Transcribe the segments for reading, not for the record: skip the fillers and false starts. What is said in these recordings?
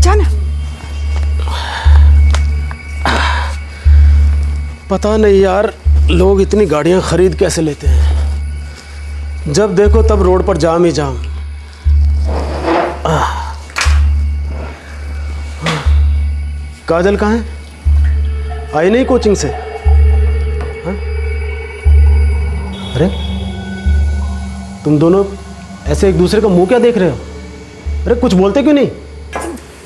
जाना। पता नहीं यार, लोग इतनी गाड़ियां खरीद कैसे लेते हैं। जब देखो तब रोड पर जाम ही जाम। काजल कहाँ है? आई नहीं कोचिंग से? हाँ? अरे तुम दोनों ऐसे एक दूसरे का मुंह क्या देख रहे हो? अरे कुछ बोलते क्यों नहीं?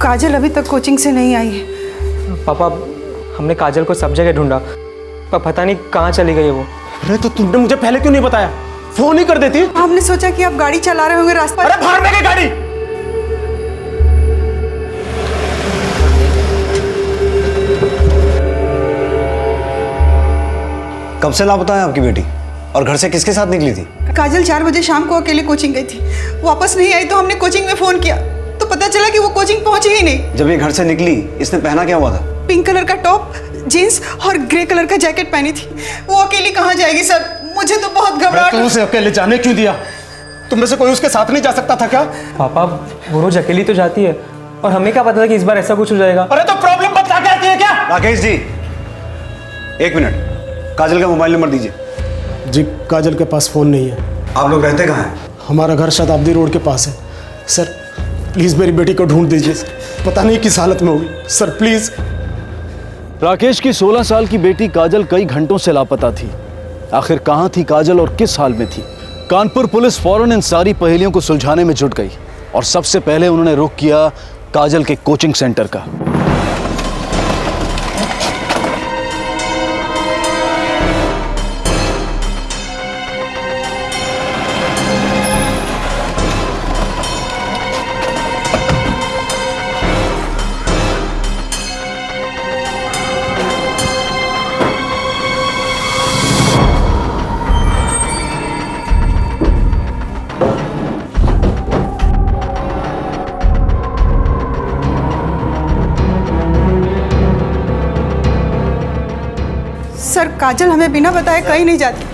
काजल अभी तक कोचिंग से नहीं आई है। पापा, हमने काजल को सब जगह ढूंढा पर पता नहीं कहाँ चली गई है वो। अरे तो तुमने मुझे पहले क्यों नहीं बताया? फोन ही कर देती। हमने सोचा कि आप गाड़ी चला रहे होंगे रास्ते। अरे भाड़ में गई गाड़ी। कब से लापता है आपकी बेटी और घर से किसके साथ निकली थी? काजल 4 बजे शाम को अकेले कोचिंग गई थी, वापस नहीं आई तो हमने कोचिंग में फोन किया तो पता चला कि वो कोचिंग पहुंची ही नहीं। जब ये घर से निकली इसने पहना क्या हुआ था? पिंक कलर का टॉप, जीन्स और ग्रे कलर का जैकेट पहनी थी। वो अकेली कहाँ जाएगी सर? मुझे तो बहुत घबराहट। तुम उसे अकेले जाने क्यों दिया? तुम में से कोई उसके साथ नहीं जा सकता था क्या? पापा, वो रोज अकेली तो जाती है और हमें क्या पता था कि इस बार ऐसा कुछ हो जाएगा। अरे तो प्रॉब्लम बता के आती है क्या? राकेश जी, 1 मिनट, काजल का मोबाइल नंबर दीजिए। जी काजल के पास फोन नहीं है। आप लोग रहते कहाँ हैं? हमारा घर शताब्दी रोड के पास है। सर प्लीज मेरी बेटी को ढूंढ दीजिए। पता नहीं किस हालत में होगी सर, प्लीज। राकेश की 16 साल की बेटी काजल कई घंटों से लापता थी। आखिर कहां थी काजल और किस हाल में थी? कानपुर पुलिस फौरन इन सारी पहेलियों को सुलझाने में जुट गई और सबसे पहले उन्होंने रुख किया काजल के कोचिंग सेंटर का। सर काजल हमें बिना बताए कहीं नहीं जाती।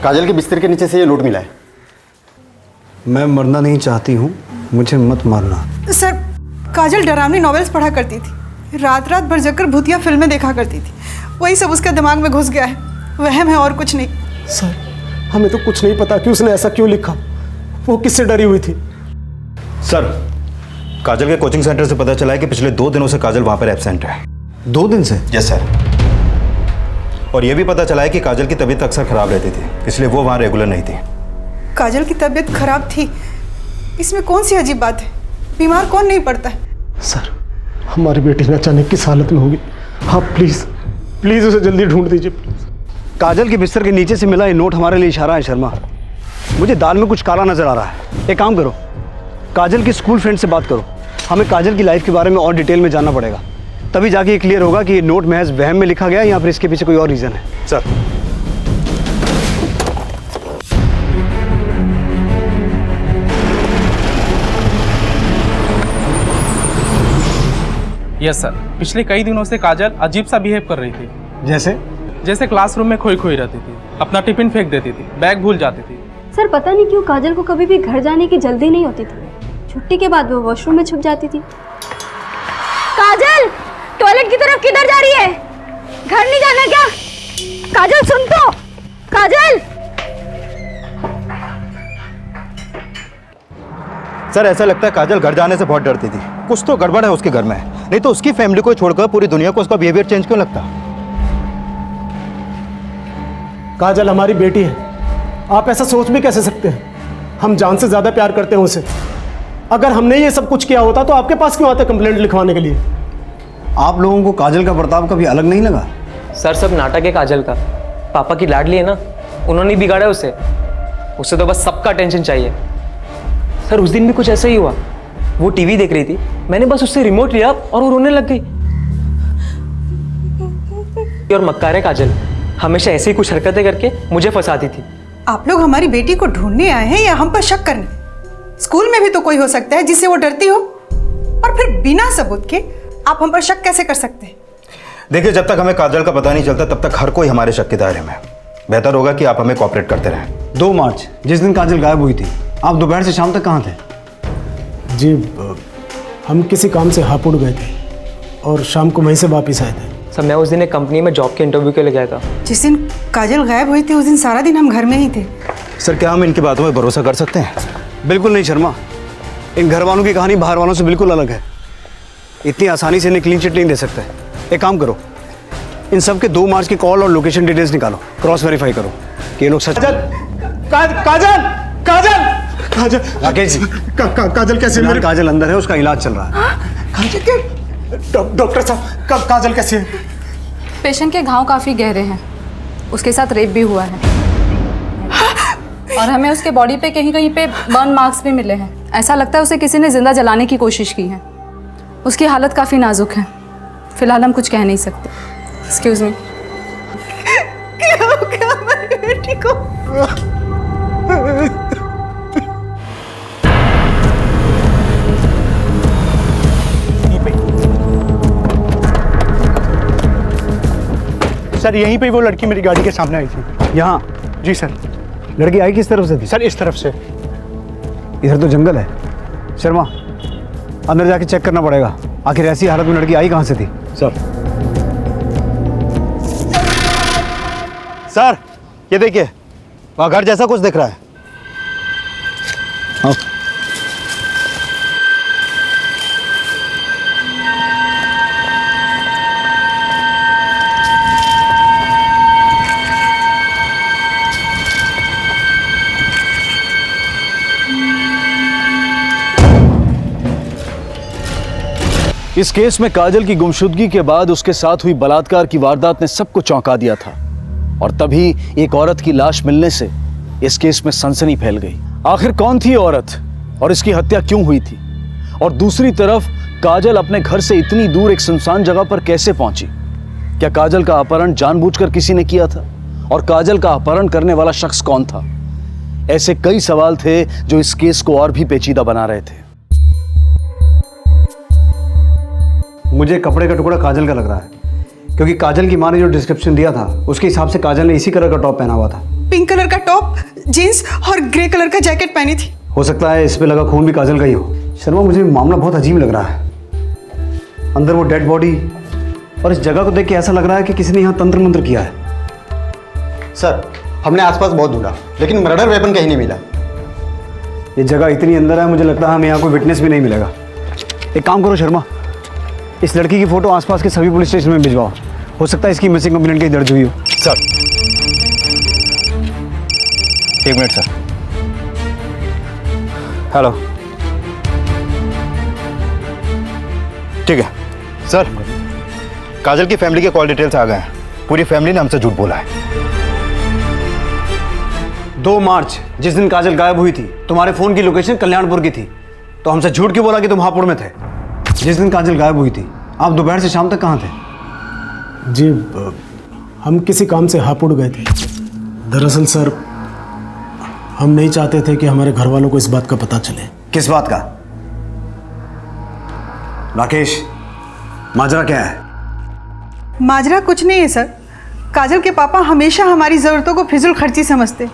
काजल के बिस्तर के नीचे से ये नोट मिला है। मैं मरना नहीं चाहती हूँ, मुझे मत मारना। सर काजल डरावनी नॉवेल्स पढ़ा करती थी, रात रात भर जगकर भूतिया फिल्में देखा करती थी। वही सब उसके दिमाग में घुस गया है, वहम है और कुछ नहीं। सर हमें तो कुछ नहीं पता कि उसने ऐसा क्यों लिखा। वो किससे डरी हुई थी? सर, काजल के कोचिंग सेंटर से पता चला है कि पिछले 2 दिनों से काजल वहां पर एब्सेंट है। 2 दिन से? Yes sir. और यह भी पता चला है कि काजल की तबीयत अक्सर खराब रहती थी, इसलिए वो वहां रेगुलर नहीं थी। काजल की तबीयत खराब थी, इसमें कौन सी अजीब बात है? बीमार कौन नहीं पड़ता है? सर हमारी बेटी न जाने किस हालत में होगी। आप प्लीज प्लीज उसे जल्दी ढूंढ दीजिए। काजल के बिस्तर के नीचे से मिला ये नोट हमारे लिए इशारा है शर्मा। मुझे दाल में कुछ काला नजर आ रहा है। एक काम करो, काजल की स्कूल फ्रेंड से बात करो। हमें काजल की लाइफ के बारे में और डिटेल में जानना पड़ेगा, तभी जाके ये क्लियर होगा कि ये नोट महज वहम में लिखा गया है या फिर इसके पीछे कोई और रीजन है। सर, यस सर, पिछले कई दिनों से काजल अजीब सा बिहेव कर रही थी। जैसे क्लासरूम में खोई खोई रहती थी, अपना टिफिन फेंक देती थी, बैग भूल जाती थी। सर पता नहीं क्यों काजल को कभी भी घर जाने की जल्दी नहीं होती थी। छुट्टी के बाद वो वॉशरूम में छुप जाती थी। काजल टॉयलेट की तरफ किधर जा रही है? घर नहीं जाना क्या? काजल सुन तो, काजल। सर ऐसा लगता है काजल घर जाने से बहुत डरती थी। कुछ तो गड़बड़ है उसके घर में, नहीं तो उसकी फैमिली को छोड़कर पूरी दुनिया को उसका बिहेवियर चेंज क्यों लगता? काजल हमारी बेटी है, आप ऐसा सोच भी कैसे सकते हैं? हम जान से ज्यादा प्यार करते हैं उसे। अगर हमने ये सब कुछ किया होता तो आपके पास क्यों आते कंप्लेंट लिखवाने के लिए? आप लोगों को काजल का बर्ताव कभी अलग नहीं लगा? सर सब नाटक है काजल का। पापा की लाडली है ना, उन्होंने बिगाड़ा उसे। उसे तो बस सबका टेंशन चाहिए। सर उस दिन भी कुछ ऐसा ही हुआ। वो टीवी देख रही थी, मैंने बस उससे रिमोट लिया और वो रोने लग गई। और मक्कार है काजल, हमेशा ऐसी कुछ हरकतें करके मुझे फंसाती थी। आप लोग हमारी बेटी को ढूंढने आए हैं या हम पर शक करने? स्कूल में भी तो कोई हो सकता है जिससे वो डरती हो, और फिर बिना सबूत के आप हम पर शक कैसे कर सकते हैं? देखिए, जब तक हमें काजल का पता नहीं चलता तब तक हर कोई हमारे शक के दायरे में। बेहतर होगा कि आप हमें कॉपरेट करते रहें। 2 मार्च जिस दिन काजल गायब हुई थी, आप दोपहर से शाम तक कहाँ थे? जी हम किसी काम से हापुड़ गए थे और शाम को वहीं से वापस आए थे। सर मैं उस दिन एक कंपनी में जॉब के इंटरव्यू के लिए गया था। जिस दिन काजल गायब हुई थी उस दिन सारा दिन हम घर में ही थे। सर क्या हम इनकी बातों में भरोसा कर सकते हैं? बिल्कुल नहीं शर्मा, इन घर वालों की कहानी बाहर वालों से बिल्कुल अलग है। इतनी आसानी से इन्हें क्लीन चिट नहीं दे सकते। एक काम करो, इन सब के 2 मार्च की कॉल और लोकेशन डिटेल्स निकालो, क्रॉस वेरीफाई करो कि ये लोग सच। काजल काजल काजल राकेश जी, काजल कैसे? मेरे काजल अंदर है, उसका इलाज चल रहा है। काजल के डॉक्टर साहब काजल कैसे है? पेशेंट के घाव काफ़ी गहरे हैं, उसके साथ रेप भी हुआ है और हमें उसके बॉडी पे कहीं कहीं पे बर्न मार्क्स भी मिले हैं। ऐसा लगता है उसे किसी ने जिंदा जलाने की कोशिश की है। उसकी हालत काफ़ी नाजुक है, फिलहाल हम कुछ कह नहीं सकते। Excuse me. क्या हो गया हमारी बेटी को? सर यहीं पे वो लड़की मेरी गाड़ी के सामने आई थी। यहाँ? जी सर। लड़की आई किस तरफ से थी? सर इस तरफ से। इधर तो जंगल है। शर्मा, अंदर जाके चेक करना पड़ेगा, आखिर ऐसी हालत में लड़की आई कहाँ से थी। सर ये देखिए, वहाँ घर जैसा कुछ दिख रहा है। हाँ। इस केस में काजल की गुमशुदगी के बाद उसके साथ हुई बलात्कार की वारदात ने सबको चौंका दिया था और तभी एक औरत की लाश मिलने से इस केस में सनसनी फैल गई। आखिर कौन थी औरत और इसकी हत्या क्यों हुई थी? और दूसरी तरफ काजल अपने घर से इतनी दूर एक सुनसान जगह पर कैसे पहुंची? क्या काजल का अपहरण जानबूझकर किसी ने किया था? और काजल का अपहरण करने वाला शख्स कौन था? ऐसे कई सवाल थे जो इस केस को और भी पेचीदा बना रहे थे। मुझे कपड़े का टुकड़ा काजल का लग रहा है, क्योंकि काजल की माँ ने जो डिस्क्रिप्शन दिया था उसके हिसाब से काजल ने इसी कलर का टॉप पहना हुआ था। पिंक कलर का टॉप, जीन्स और ग्रे कलर का जैकेट पहनी थी। हो सकता है इस पे लगा खून भी काजल का ही हो। शर्मा, मुझे मामला बहुत अजीब लग रहा है। अंदर वो डेड बॉडी और इस जगह को देख के ऐसा लग रहा है कि किसी ने यहाँ तंत्र मंत्र किया है। सर हमने आसपास बहुत ढूंढा लेकिन मर्डर वेपन कहीं नहीं मिला। ये जगह इतनी अंदर है, मुझे लगता है हमें यहाँ कोई विटनेस भी नहीं मिलेगा। एक काम करो शर्मा, इस लड़की की फोटो आसपास के सभी पुलिस स्टेशन में भिजवाओ, हो सकता है इसकी मिसिंग कंप्लेंट कहीं दर्ज हुई हो। Sir 1 minute sir. हेलो, ठीक है सर, काजल की फैमिली के कॉल डिटेल्स आ गए हैं। पूरी फैमिली ने हमसे झूठ बोला है। 2 मार्च जिस दिन काजल गायब हुई थी, तुम्हारे फोन की लोकेशन कल्याणपुर की थी, तो हमसे झूठ क्यों बोला कि तुम हापुड़ में थे? जिस दिन काजल गायब हुई थी, आप दोपहर से शाम तक कहाँ थे? जी हम किसी काम से हापुड़ गए थे। दरअसल सर हम नहीं चाहते थे कि हमारे घर वालों को इस बात का पता चले। किस बात का? राकेश, माजरा क्या है? माजरा कुछ नहीं है सर। काजल के पापा हमेशा हमारी ज़रूरतों को फिजूल खर्ची समझते।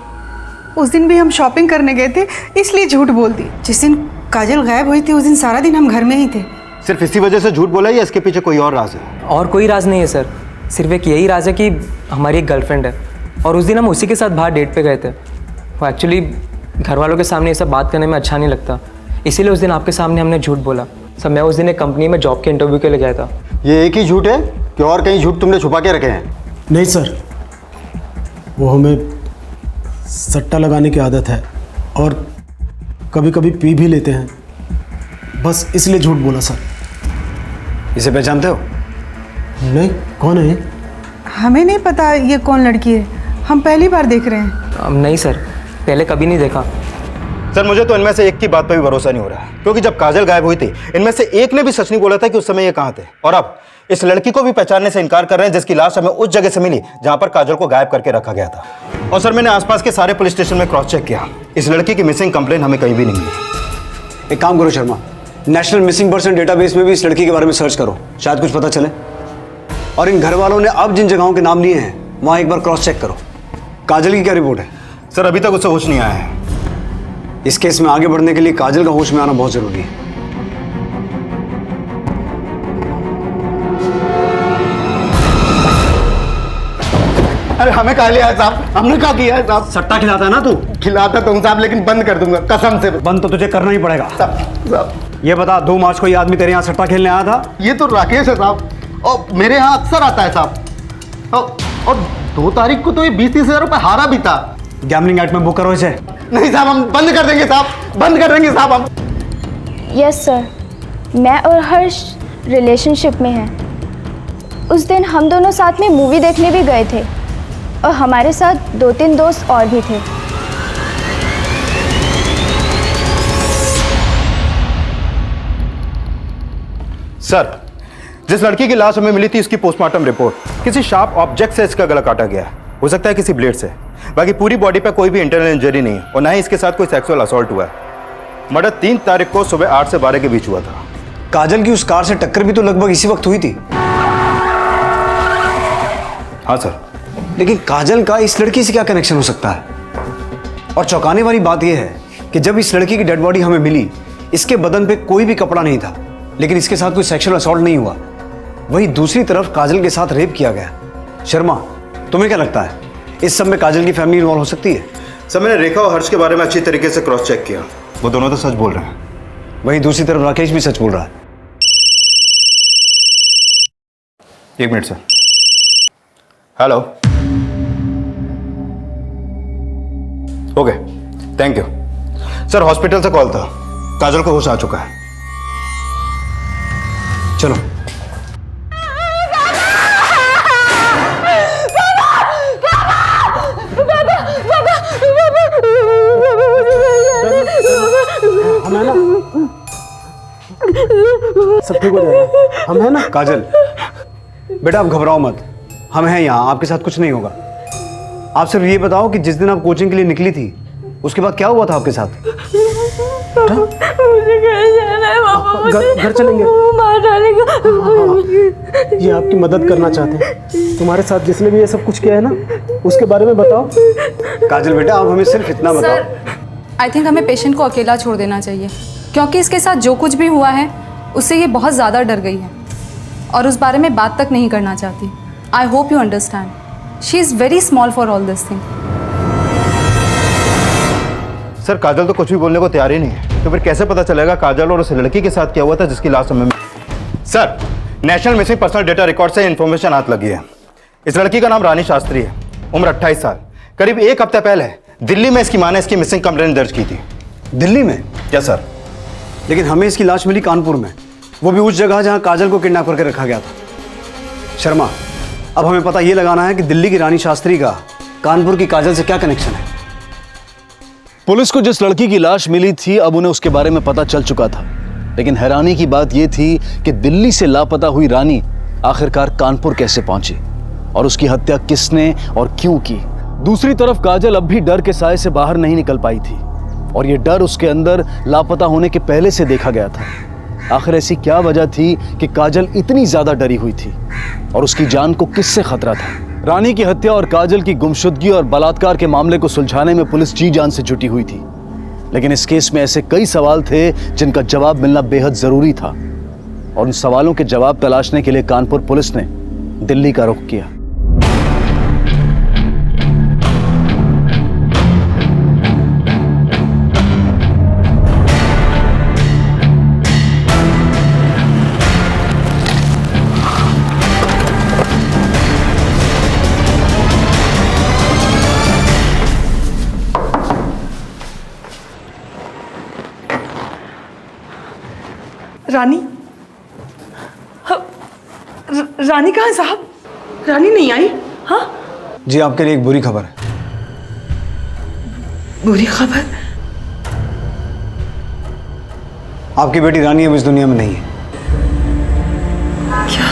उस दिन भी हम शॉपिंग करने गए थे, इसलिए झूठ बोल दी। जिस दिन काजल गायब हुई थी उस दिन सारा दिन हम घर में ही थे। सिर्फ इसी वजह से झूठ बोला है या इसके पीछे कोई और राज है? और कोई राज नहीं है सर, सिर्फ एक यही राज है कि हमारी एक गर्लफ्रेंड है और उस दिन हम उसी के साथ बाहर डेट पे गए थे। वो एक्चुअली घर वालों के सामने ये सब बात करने में अच्छा नहीं लगता, इसीलिए उस दिन आपके सामने हमने झूठ बोला। सर मैं उस दिन एक कंपनी में जॉब के इंटरव्यू के लिए गया था। ये एक ही झूठ है कि और कहीं झूठ तुमने छुपा के रखे हैं? नहीं सर, वो हमें सट्टा लगाने की आदत है और कभी कभी पी भी लेते हैं, बस इसलिए झूठ बोला सर। इसे पहचानते हो? नहीं, कौन है? हमें नहीं पता ये कौन लड़की है, हम पहली बार देख रहे हैं। नहीं सर, पहले कभी नहीं देखा। सर मुझे तो इनमें से एक की बात पर भी भरोसा नहीं हो रहा है, क्योंकि जब काजल गायब हुई थी इनमें से एक ने भी सच नहीं बोला था कि उस समय ये कहाँ थे। और अब इस लड़की को भी पहचानने से इनकार कर रहे हैं जिसकी लाश हमें उस जगह से मिली जहां पर काजल को गायब करके रखा गया था। और सर मैंने आसपास के सारे पुलिस स्टेशन में क्रॉस चेक किया, इस लड़की की मिसिंग कंप्लेंट हमें कहीं भी नहीं मिली। एक काम करो Sharma, national missing person database में भी इस लड़की के बारे में सर्च करो, शायद कुछ पता चले। और इन घर वालों ने अब जिन जगहों के नाम लिए हैं वहां एक बार क्रॉस चेक करो। काजल की क्या रिपोर्ट है? सर अभी तक उससे होश नहीं आया है। इस केस में आगे बढ़ने के लिए काजल का होश में आना बहुत जरूरी है। अरे हमें कहा लिया है साहब, हमने कहा किया है साहब। सट्टा खिलाता है ना तू? खिलाता तुम साहब, लेकिन बंद कर दूंगा कसम से। बंद तो तुझे करना ही पड़ेगा। साहब ये बता, 2 मार्च को ये आदमी तेरे यहाँ सट्टा खेलने आया था? ये तो राकेश है साहब, और मेरे यहाँ अक्सर आता है साहब। और 2 तारीख को तो ये 20-30 हज़ार रुपये हारा भी था। गैम्बलिंग एक्ट में बुक करो इसे। नहीं साहब, हम बंद कर देंगे साहब, बंद कर देंगे साहब हम। यस सर, मैं और हर्ष रिलेशनशिप में हैं। उस दिन हम दोनों साथ में मूवी देखने भी गए थे और हमारे साथ 2-3 दोस्त और भी थे। सर, जिस लड़की की लाश हमें मिली थी उसकी पोस्टमार्टम रिपोर्ट किसी शार्प ऑब्जेक्ट से इसका गला काटा गया है। हो सकता है किसी ब्लेड से। बाकी पूरी बॉडी पे कोई भी इंटरनल इंजरी नहीं है और ना ही इसके साथ कोई सेक्सुअल असॉल्ट हुआ है। मर्डर 3 तारीख को सुबह 8 से 12 के बीच हुआ था। काजल की उस कार से टक्कर भी तो लगभग इसी वक्त हुई थी। हाँ सर। लेकिन काजल का इस लड़की से क्या कनेक्शन हो सकता है? और चौंकाने वाली बात यह है कि जब इस लड़की की डेड बॉडी हमें मिली, इसके बदन पे कोई भी कपड़ा नहीं था, लेकिन इसके साथ कोई सेक्सुअल असॉल्ट नहीं हुआ। वहीं दूसरी तरफ काजल के साथ रेप किया गया। शर्मा, तुम्हें क्या लगता है इस सब में काजल की फैमिली इन्वॉल्व हो सकती है? सर, मैंने रेखा और हर्ष के बारे में अच्छी तरीके से क्रॉस चेक किया, वो दोनों तो सच बोल रहे हैं। वहीं दूसरी तरफ राकेश भी सच बोल रहा है। 1 minute sir. Hello. Okay, thank you sir. Hospital से कॉल था, काजल को होश आ चुका है। चलो। हम है ना, सब ठीक हो जाएगा। हम है ना। काजल बेटा, आप घबराओ मत, हम हैं यहाँ, आपके साथ कुछ नहीं होगा। आप सिर्फ ये बताओ कि जिस दिन आप कोचिंग के लिए निकली थी उसके बाद क्या हुआ था आपके साथ? मुझे घर जाना है पापा, घर चलेंगे। मार डालेगा। ये आपकी मदद करना चाहते हैं। तुम्हारे साथ जिसने भी ये सब कुछ किया है ना, उसके बारे में बताओ। काजल बेटा, आप हमें सिर्फ इतना बताओ। आई थिंक हमें पेशेंट को अकेला छोड़ देना चाहिए, क्योंकि इसके साथ जो कुछ भी हुआ है उससे ये बहुत ज़्यादा डर गई है और उस बारे में बात तक नहीं करना चाहती। I hope you understand, she is very small for all this thing. Sir, Kajal तो कुछ भी बोलने को तैयार ही नहीं है, तो फिर कैसे पता चलेगा काजल और उस लड़की के साथ क्या हुआ था जिसकी लाश हमें। Sir, national missing personal data record से इन्फॉर्मेशन हाथ लगी है। इस लड़की का नाम रानी शास्त्री है, उम्र 28 साल। करीब 1 हफ्ते पहले दिल्ली में इसकी मां ने इसकी मिसिंग कंप्लेंट दर्ज की थी। दिल्ली में? Yes sir. लेकिन हमें इसकी लाश मिली कानपुर में, वो भी उस जगह जहां काजल को किडनैप करके रखा गया था। शर्मा, अब हमें पता ये लगाना है कि दिल्ली की रानी शास्त्री का कानपुर की काजल से क्या कनेक्शन है। पुलिस को जिस लड़की की लाश मिली थी अब उन्हें उसके बारे में पता चल चुका था, लेकिन हैरानी की बात यह थी कि दिल्ली से लापता हुई रानी आखिरकार कानपुर कैसे पहुंची और उसकी हत्या किसने और क्यों की। दूसरी तरफ काजल अब भी डर के साए से बाहर नहीं निकल पाई थी और यह डर उसके अंदर लापता होने के पहले से देखा गया था। आखिर ऐसी क्या वजह थी कि काजल इतनी ज्यादा डरी हुई थी और उसकी जान को किससे खतरा था। रानी की हत्या और काजल की गुमशुदगी और बलात्कार के मामले को सुलझाने में पुलिस जी जान से जुटी हुई थी, लेकिन इस केस में ऐसे कई सवाल थे जिनका जवाब मिलना बेहद जरूरी था और उन सवालों के जवाब तलाशने के लिए कानपुर पुलिस ने दिल्ली का रुख किया। रानी? रानी कहाँ है साहब? रानी नहीं आई? हाँ जी, आपके लिए एक बुरी खबर है। बुरी खबर? आपकी बेटी रानी अब इस दुनिया में नहीं है। क्या?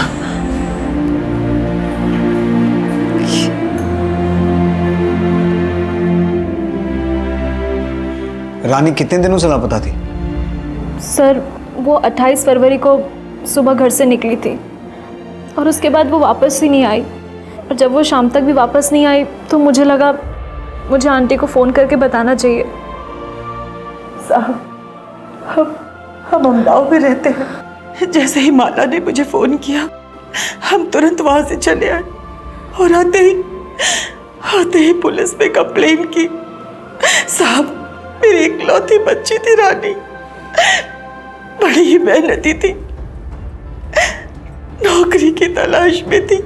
रानी कितने दिनों से लापता थी? सर, वो 28 फरवरी को सुबह घर से निकली थी और उसके बाद वो वापस ही नहीं आई। और जब वो शाम तक भी वापस नहीं आई तो मुझे लगा मुझे आंटी को फ़ोन करके बताना चाहिए। साहब हम अमदाव में रहते हैं। जैसे ही माला ने मुझे फ़ोन किया हम तुरंत वहाँ से चले आए और आते ही पुलिस में कंप्लेन की। साहब मेरी इकलौती बच्ची थी रानी, बड़ी ही मेहनती थी, नौकरी की तलाश में थी,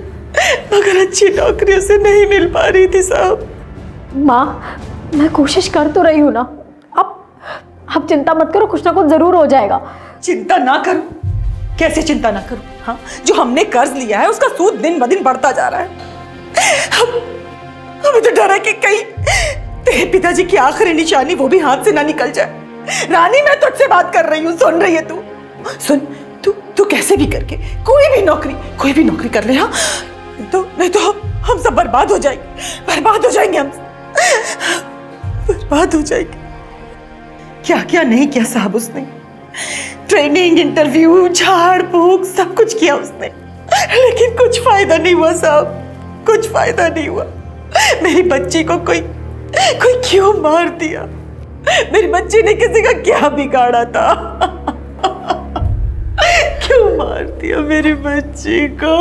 मगर अच्छी नौकरी उसे नहीं मिल पा रही थी। साहब माँ मैं कोशिश कर तो रही हूँ ना, आप चिंता मत करो, कुछ ना कुछ जरूर हो जाएगा। चिंता ना करो? कैसे चिंता ना करो? हाँ, जो हमने कर्ज लिया है उसका सूद दिन ब दिन बढ़ता जा रहा है। हमें तो डर है कि कहीं तेरे पिताजी की आखिरी निशानी वो भी हाथ से ना निकल जाए। रानी मैं तुझसे बात कर रही हूँ, सुन रही है तू? सुन, तू कैसे भी करके कोई भी नौकरी कर ले। हाँ नहीं तो हम सब बर्बाद हो जाएंगे हम बर्बाद हो जाएंगे। क्या क्या नहीं किया साहब उसने, ट्रेनिंग, इंटरव्यू, झाड़ फूक सब कुछ किया उसने, लेकिन कुछ फायदा नहीं हुआ साहब, कुछ फायदा नहीं हुआ। मेरी बच्ची को कोई क्यों मार दिया? मेरी बच्ची ने किसी का क्या बिगाड़ा था? क्यों मार दिया मेरी बच्ची को?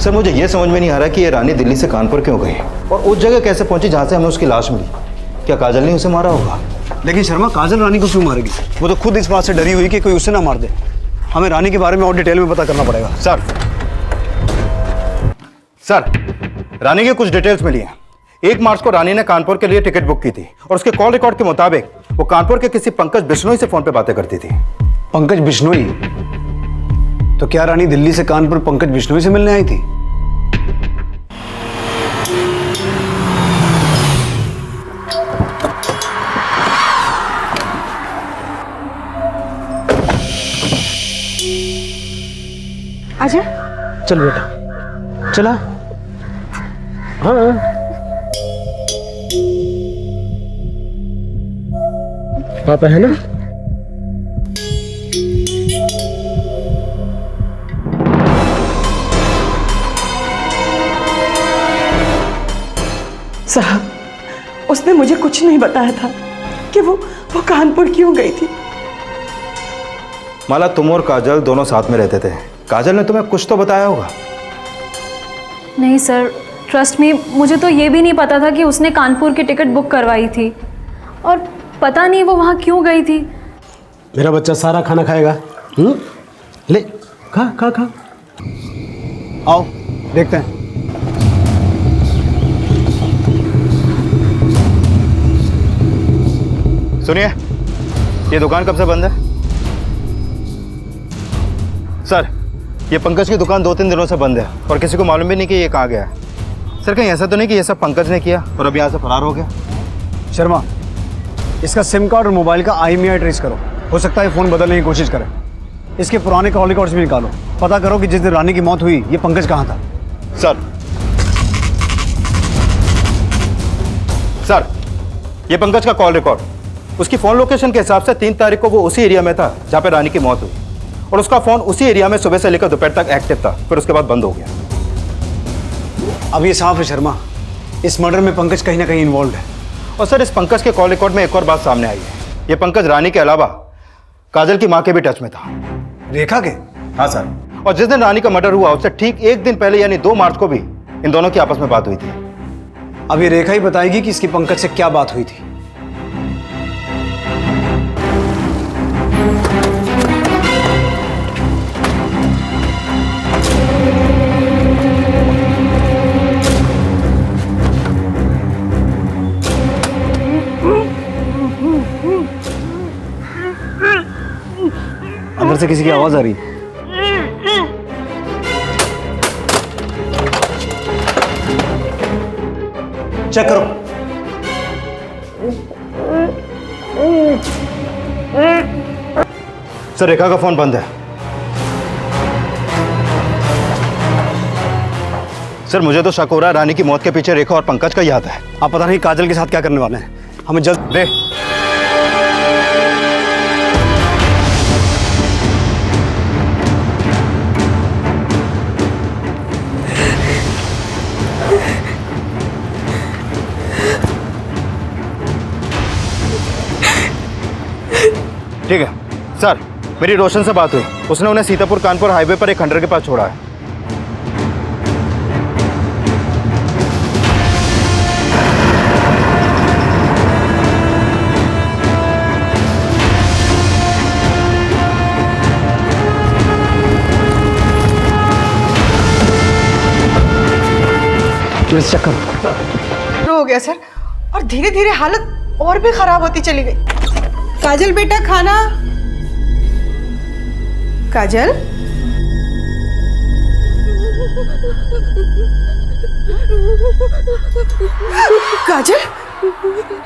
सर मुझे ये समझ में नहीं आ रहा कि ये रानी दिल्ली से कानपुर क्यों गई और उस जगह कैसे पहुंची जहां से हमें उसकी लाश मिली। क्या काजल ने उसे मारा होगा? लेकिन शर्मा, काजल रानी को क्यों मारेगी? वो तो खुद इस बात से डरी हुई कि कोई उसे ना मार दे। हमें रानी के बारे में और डिटेल में पता करना पड़ेगा। सर रानी की कुछ डिटेल्स मिली हैं। 1 मार्च को रानी ने कानपुर के लिए टिकट बुक की थी और उसके कॉल रिकॉर्ड के मुताबिक वो कानपुर के किसी पंकज बिश्नोई से फोन पे बातें करती थी। पंकज बिश्नोई? तो क्या रानी दिल्ली से कानपुर पंकज बिश्नोई से मिलने आई थी? आजा। चल बेटा, चला। हाँ पापा है ना? साहब उसने मुझे कुछ नहीं बताया था कि वो कानपुर क्यों गई थी। माला, तुम और काजल दोनों साथ में रहते थे, काजल ने तुम्हें कुछ तो बताया होगा। नहीं सर, ट्रस्ट मी, मुझे तो ये भी नहीं पता था कि उसने कानपुर की टिकट बुक करवाई थी और पता नहीं वो वहाँ क्यों गई थी। मेरा बच्चा सारा खाना खाएगा। ले खा खा खा। आओ देखते हैं। सुनिए, ये दुकान कब से बंद है? सर ये पंकज की दुकान 2-3 दिनों से बंद है और किसी को मालूम भी नहीं कि ये कहाँ गया है। सर कहीं ऐसा तो नहीं कि ये सब पंकज ने किया और अब यहाँ से फरार हो गया? शर्मा, इसका सिम कार्ड और मोबाइल का IMEI ट्रेस करो। हो सकता है फ़ोन बदलने की कोशिश करें। इसके पुराने कॉल रिकॉर्ड्स भी निकालो, पता करो कि जिस दिन रानी की मौत हुई ये पंकज कहाँ था। सर ये पंकज का कॉल रिकॉर्ड, उसकी फ़ोन लोकेशन के हिसाब से 3 तारीख को वो उसी एरिया में था जहाँ पे रानी की मौत हुई और उसका फ़ोन उसी एरिया में सुबह से लेकर दोपहर तक एक्टिव था, फिर उसके बाद बंद हो गया। अब ये साफ है शर्मा, इस मर्डर में पंकज कहीं ना कहीं इन्वॉल्व है। और सर इस पंकज के कॉल रिकॉर्ड में एक और बात सामने आई है, ये पंकज रानी के अलावा काजल की माँ के भी टच में था। रेखा के? हाँ सर, और जिस दिन रानी का मर्डर हुआ उससे ठीक 1 दिन पहले यानी 2 मार्च को भी इन दोनों की आपस में बात हुई थी। अब ये रेखा ही बताएगी कि इसकी पंकज से क्या बात हुई थी। अंदर से किसी की आवाज आ रही है। चेक करो। सर रेखा का फोन बंद है। सर मुझे तो शक हो रहा है रानी की मौत के पीछे रेखा और पंकज का ही हाथ है। आप पता नहीं काजल के साथ क्या करने वाले हैं। हमें जल्द दे। ठीक है सर, मेरी रोशन से बात हुई, उसने उन्हें सीतापुर कानपुर हाईवे पर एक खंडर के पास छोड़ा है। चक्कर शुरू हो गया सर, और धीरे धीरे हालत और भी खराब होती चली गई। काजल बेटा खाना। काजल, काजल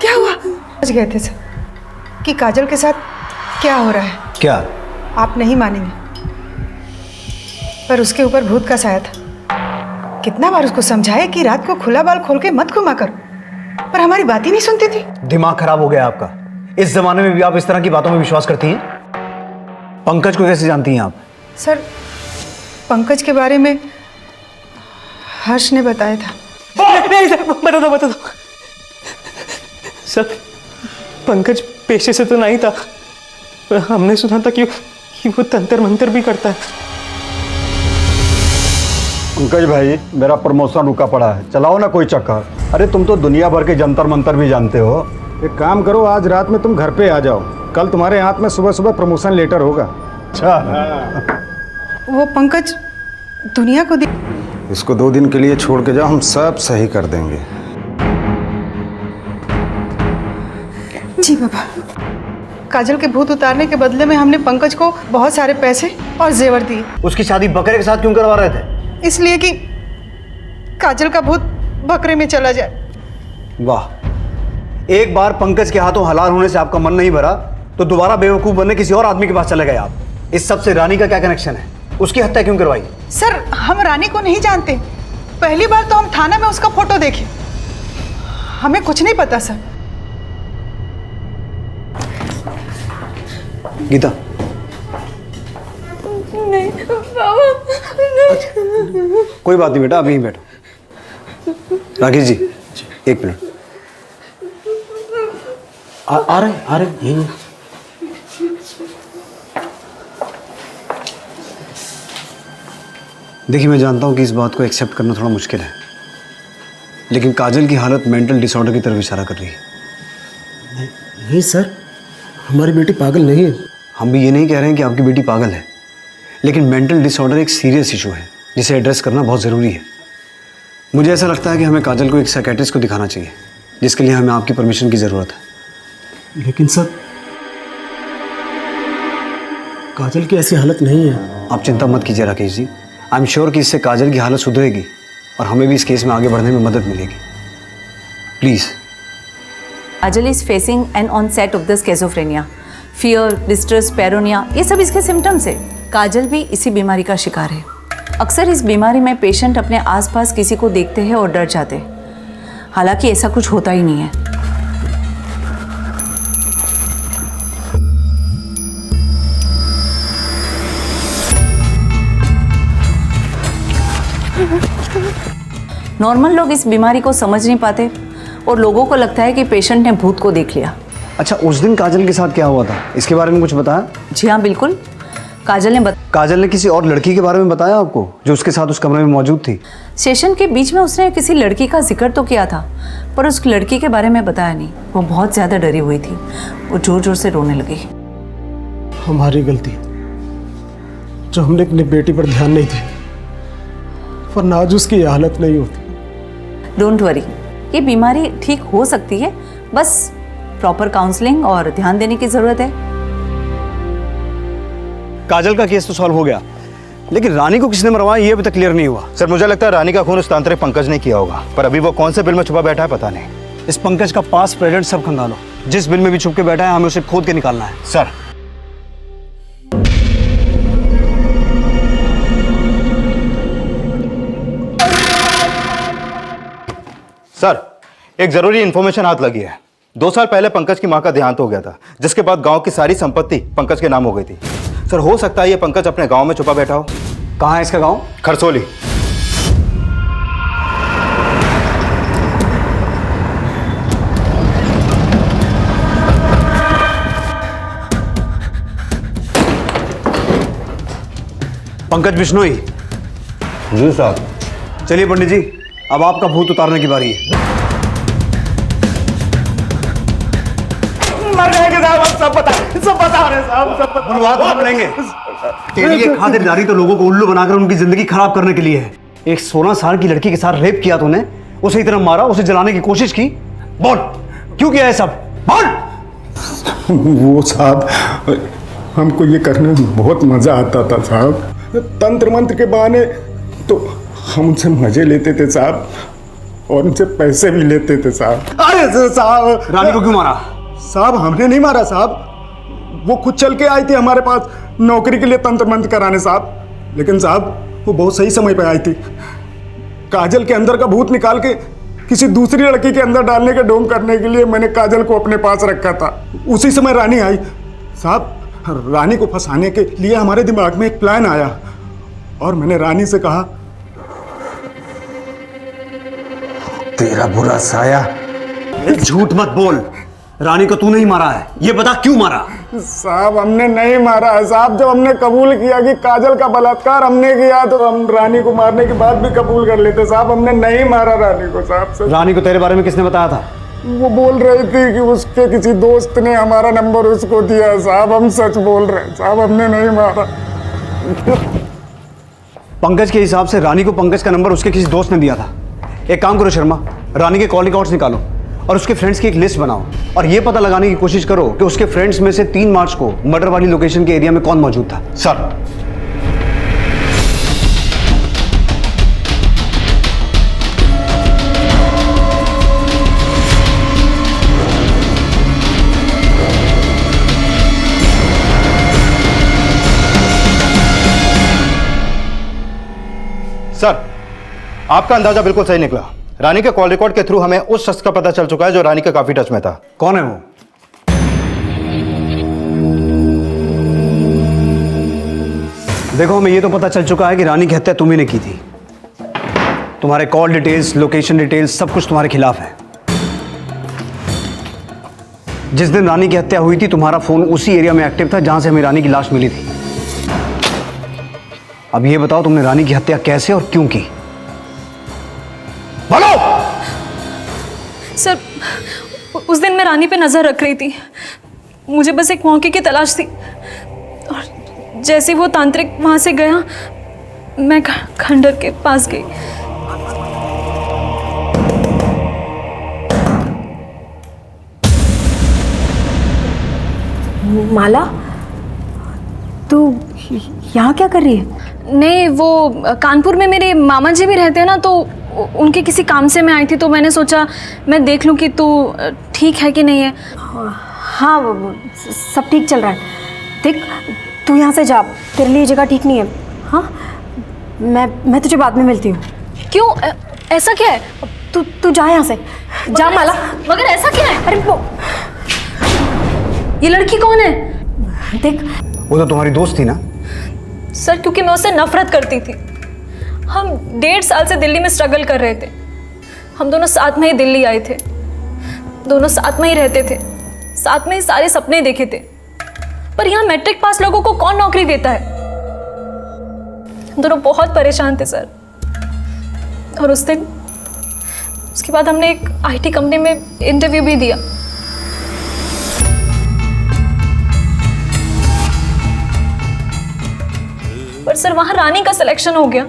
क्या हुआ? समझ गए थे सर कि काजल के साथ क्या हो रहा है। क्या? आप नहीं मानेंगे, पर उसके ऊपर भूत का साया था। कितना बार उसको समझाए कि रात को खुला बाल खोल के मत घुमा करो, पर हमारी बात ही नहीं सुनती थी। दिमाग खराब हो गया आपका। इस जमाने में भी आप इस तरह की बातों में विश्वास करती हैं? पंकज को कैसे जानती हैं आप? सर, पंकज के बारे में हर्ष ने बताया था। नहीं सर, बता दो सर, पंकज पेशे से तो नहीं था, पर हमने सुना था कि वो तंत्र मंत्र भी करता है। पंकज भाई, मेरा प्रमोशन रुका पड़ा है, चलाओ ना कोई चक्कर। अरे तुम तो दुनिया भर के जंतर मंतर भी जानते हो। एक काम करो, आज रात में तुम घर पे आ जाओ, कल तुम्हारे हाथ में सुबह सुबह प्रमोशन लेटर होगा। अच्छा, वो पंकज दुनिया को इसको 2 दिन के लिए छोड़ के जाओ, हम सब सही कर देंगे। जी बाबा। काजल के भूत उतारने के बदले में हमने पंकज को बहुत सारे पैसे और जेवर दिए। उसकी शादी बकरे के साथ क्यों करवा रहे थे? इसलिए कि काजल का भूत बकरे में चला जाए। वाह, एक बार पंकज के हाथों हलाल होने से आपका मन नहीं भरा तो दोबारा बेवकूफ बनने किसी और आदमी के पास चले गए आप। इस सब से रानी का क्या कनेक्शन है? उसकी हत्या क्यों करवाई? सर, हम रानी को नहीं जानते। पहली बार तो हम थाना में उसका फोटो देखे, हमें कुछ नहीं पता सर। गीता, नहीं बाबा, कोई बात नहीं बेटा, अभी ही बैठो। राकेश जी, 1 मिनट। आ रहे यही। देखिए, मैं जानता हूँ कि इस बात को एक्सेप्ट करना थोड़ा मुश्किल है, लेकिन काजल की हालत मेंटल डिसऑर्डर की तरफ इशारा कर रही है। नहीं सर, हमारी बेटी पागल नहीं है। हम भी ये नहीं कह रहे हैं कि आपकी बेटी पागल है, लेकिन मेंटल डिसऑर्डर एक सीरियस इशू है जिसे एड्रेस करना बहुत ज़रूरी है। मुझे ऐसा लगता है कि हमें काजल को एक साइकेट्रिस्ट को दिखाना चाहिए, जिसके लिए हमें आपकी परमिशन की ज़रूरत है। लेकिन सर, काजल की ऐसी हालत नहीं है। आप चिंता मत कीजिए Rakesh ji, I am sure कि इससे काजल की हालत सुधरेगी और हमें भी इस केस में आगे बढ़ने में मदद मिलेगी। Please. Kajal is facing an onset of the schizophrenia, fear, distress, paranoia, ये सब इसके सिम्टम्स है। काजल भी इसी बीमारी का शिकार है। अक्सर इस बीमारी में पेशेंट अपने आसपास किसी को देखते हैं और डर जाते हैं, हालांकि ऐसा कुछ होता ही नहीं है। नॉर्मल लोग इस बीमारी को समझ नहीं पाते और लोगों को लगता है कि पेशेंट ने भूत को देख लिया। अच्छा, उस दिन काजल के साथ क्या हुआ था, इसके बारे में कुछ बताया? जी हाँ, बिल्कुल। काजल ने किसी और लड़की के बारे में बताया आपको, जो उसके साथ उस कमरे में मौजूद थी? सेशन के बीच में उसने किसी लड़की का जिक्र तो किया था, पर उस लड़की के बारे में बताया नहीं। वो बहुत ज़्यादा डरी हुई थी, वो जोर जोर से रोने लगी। हमारी गलती जो हमने अपनी बेटी पर ध्यान नहीं दिया, वरना आज उसकी ये हालत नहीं होती। डोंट वरी, ये बीमारी ठीक हो सकती है, बस प्रॉपर काउंसलिंग और ध्यान देने की ज़रूरत है। काजल का केस तो सॉल्व हो गया, लेकिन रानी को किसने मरवाया ये अभी तक क्लियर नहीं हुआ। सर, मुझे लगता है रानी का खून उस तांत्रिक पंकज ने किया होगा, पर अभी वो कौन से बिल में छुपा बैठा है पता नहीं। इस पंकज का पास प्रेजेंट सब खंगालो, जिस बिल में भी छुप के बैठा है हमें उसे खोद के निकालना है। सर, सर, एक जरूरी इंफॉर्मेशन हाथ लगी है। 2 साल पहले पंकज की मां का देहांत हो गया था, जिसके बाद गांव की सारी संपत्ति पंकज के नाम हो गई थी। सर, हो सकता है ये पंकज अपने गांव में छुपा बैठा हो। कहाँ है इसका गांव? खरसोली। पंकज बिश्नोई। जी साहब। चलिए पंडित जी, अब आपका भूत उतारने की बारी है। मर जाएंगे साहब, हम सब बता रहे हैं साहब, सब बता। बुलवा तो हम लेंगे। तेरी ये खातिरदारी तो लोगों को उल्लू बनाकर उनकी जिंदगी खराब करने के लिए है। एक 16 साल की लड़की के साथ रेप किया तूने, उसे इतना मारा, उसे जलाने की कोशिश की। बोल क्यों किया है सब, बोल। वो साहब, हमको ये करने में बहुत मजा आता था साहब। तंत्र मंत्र के बहाने तो हम उनसे मजे लेते थे साहब, और उनसे पैसे भी लेते थे साहब। अरे साहब, रानी को क्यों मारा? साहब हमने नहीं मारा साहब, वो खुद चल के आई थी हमारे पास नौकरी के लिए तंत्र मंत्र कराने साहब। लेकिन साहब वो बहुत सही समय पर आई थी। काजल के अंदर का भूत निकाल के किसी दूसरी लड़की के अंदर डालने के ढोंग करने के लिए मैंने काजल को अपने पास रखा था। उसी समय रानी आई साहब। रानी को फंसाने के लिए हमारे दिमाग में एक प्लान आया, और मैंने रानी से कहा, तेरा बुरा साया। झूठ मत बोल, रानी को तू नहीं मारा है, ये बता क्यों मारा? साहब हमने नहीं मारा है साहब। जब हमने कबूल किया कि काजल का बलात्कार हमने किया, तो हम रानी को मारने के बाद भी कबूल कर लेते साहब। हमने नहीं मारा रानी को साहब। रानी को तेरे बारे में किसने बताया था? वो बोल रही थी कि उसके किसी दोस्त ने हमारा नंबर उसको दिया साहब। हम सच बोल रहे हैं साहब, हमने नहीं मारा। पंकज के हिसाब से रानी को पंकज का नंबर उसके किसी दोस्त ने दिया था। एक काम करो शर्मा, रानी के कॉल रिकॉर्ड्स निकालो और उसके फ्रेंड्स की एक लिस्ट बनाओ, और ये पता लगाने की कोशिश करो कि उसके फ्रेंड्स में से 3 मार्च को मर्डर वाली लोकेशन के एरिया में कौन मौजूद था। सर। सर, आपका अंदाजा बिल्कुल सही निकला। रानी के कॉल रिकॉर्ड के थ्रू हमें उस शख्स का पता चल चुका है जो रानी के काफी टच में था। कौन है वो? देखो, हमें ये तो पता चल चुका है कि रानी की हत्या तुम्ही ने की थी। तुम्हारे कॉल डिटेल्स, लोकेशन डिटेल्स, सब कुछ तुम्हारे खिलाफ है। जिस दिन रानी की हत्या हुई थी, तुम्हारा फोन उसी एरिया में एक्टिव था जहां से हमें रानी की लाश मिली थी। अब ये बताओ, तुमने रानी की हत्या कैसे और क्यों की? बोलो। सर, उस दिन मैं रानी पे नजर रख रही थी। मुझे बस एक मौके की तलाश थी, और जैसे ही वो तांत्रिक वहां से गया, मैं खंडर के पास गई। माला, तू यहाँ क्या कर रही है? नहीं, वो कानपुर में मेरे मामा जी भी रहते हैं ना, तो उनके किसी काम से मैं आई थी, तो मैंने सोचा मैं देख लूँ कि तू ठीक है कि नहीं है। हाँ, वो सब ठीक चल रहा है। देख, तू यहाँ से जा, तेरे लिए जगह ठीक नहीं है। हाँ, मैं तुझे बाद में मिलती हूँ। क्यों? ऐसा क्या है? तू जा यहाँ से, जा माला। मगर ऐसा क्या है? अरे वो ये लड़की कौन है? देख, वो तो तुम्हारी दोस्त थी ना? सर, क्योंकि मैं उससे नफरत करती थी। हम 1.5 साल से दिल्ली में स्ट्रगल कर रहे थे। हम दोनों साथ में ही दिल्ली आए थे, दोनों साथ में ही रहते थे, साथ में ही सारे सपने देखे थे। पर यहाँ मैट्रिक पास लोगों को कौन नौकरी देता है? हम दोनों बहुत परेशान थे सर। और उस दिन, उसके बाद हमने एक IT कंपनी में इंटरव्यू भी दिया। पर सर, वहां रानी का सिलेक्शन हो गया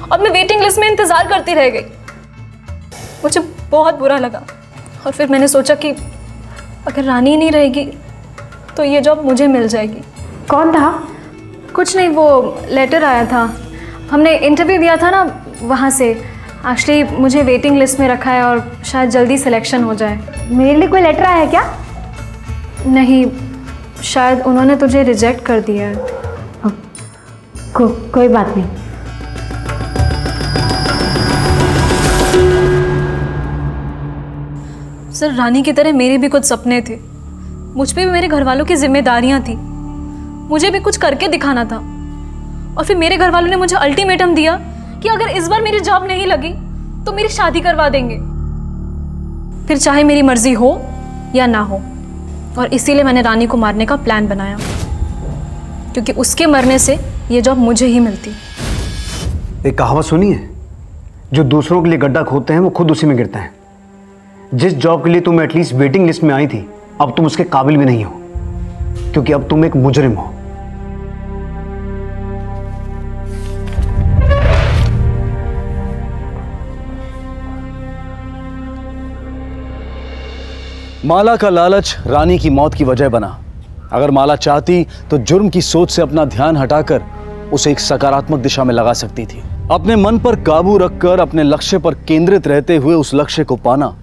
और मैं वेटिंग लिस्ट में इंतजार करती रह गई। मुझे बहुत बुरा लगा, और फिर मैंने सोचा कि अगर रानी नहीं रहेगी तो ये जॉब मुझे मिल जाएगी। कौन था? कुछ नहीं, वो लेटर आया था, हमने इंटरव्यू दिया था ना वहाँ से। एक्चुअली मुझे वेटिंग लिस्ट में रखा है और शायद जल्दी सिलेक्शन हो जाए। मेरे लिए कोई लेटर आया है क्या? नहीं, शायद उन्होंने तुझे रिजेक्ट कर दिया है। कोई बात नहीं। सर, रानी की तरह मेरे भी कुछ सपने थे। मुझ पे भी मेरे घर वालों की जिम्मेदारियां थी। मुझे भी कुछ करके दिखाना था। और फिर मेरे घर वालों ने मुझे अल्टीमेटम दिया कि अगर इस बार मेरी जॉब नहीं लगी तो मेरी शादी करवा देंगे, फिर चाहे मेरी मर्जी हो या ना हो। और इसीलिए मैंने रानी को मारने का प्लान बनाया, क्योंकि उसके मरने से ये जॉब मुझे ही मिलती। एक कहावत सुनी है, जो दूसरों के लिए गड्ढा खोदते हैं वो खुद उसी में गिरते हैं। जिस जॉब के लिए तुम एटलीस्ट वेटिंग लिस्ट में आई थी, अब तुम उसके काबिल भी नहीं हो, क्योंकि अब तुम एक मुजरिम हो। माला का लालच रानी की मौत की वजह बना। अगर माला चाहती तो जुर्म की सोच से अपना ध्यान हटाकर उसे एक सकारात्मक दिशा में लगा सकती थी। अपने मन पर काबू रखकर अपने लक्ष्य पर केंद्रित रहते हुए उस लक्ष्य को पाना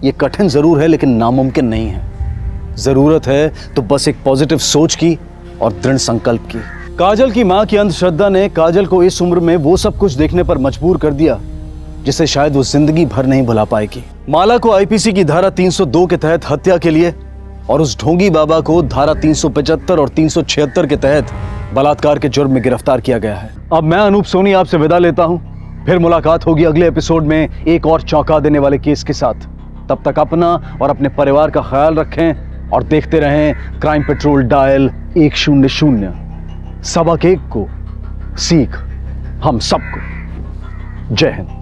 यह कठिन जरूर है, लेकिन नामुमकिन नहीं है। जरूरत है तो बस एक पॉजिटिव सोच की और दृढ़ संकल्प की। काजल की मां की अंधश्रद्धा ने काजल को इस उम्र में वो सब कुछ देखने पर मजबूर कर दिया जिसे शायद वो जिंदगी भर नहीं भुला पाएगी। माला को आईपीसी की धारा 302 के तहत हत्या के लिए और उस ढोंगी बाबा को धारा 375 और 376 के तहत बलात्कार के जुर्म में गिरफ्तार किया गया है। अब मैं अनूप सोनी आपसे विदा लेता हूं। फिर मुलाकात होगी अगले एपिसोड में एक और चौंका देने वाले केस के साथ। तब तक अपना और अपने परिवार का ख्याल रखें और देखते रहें क्राइम पेट्रोल डायल 100। सबक एक को सीख हम सबको। जय हिंद।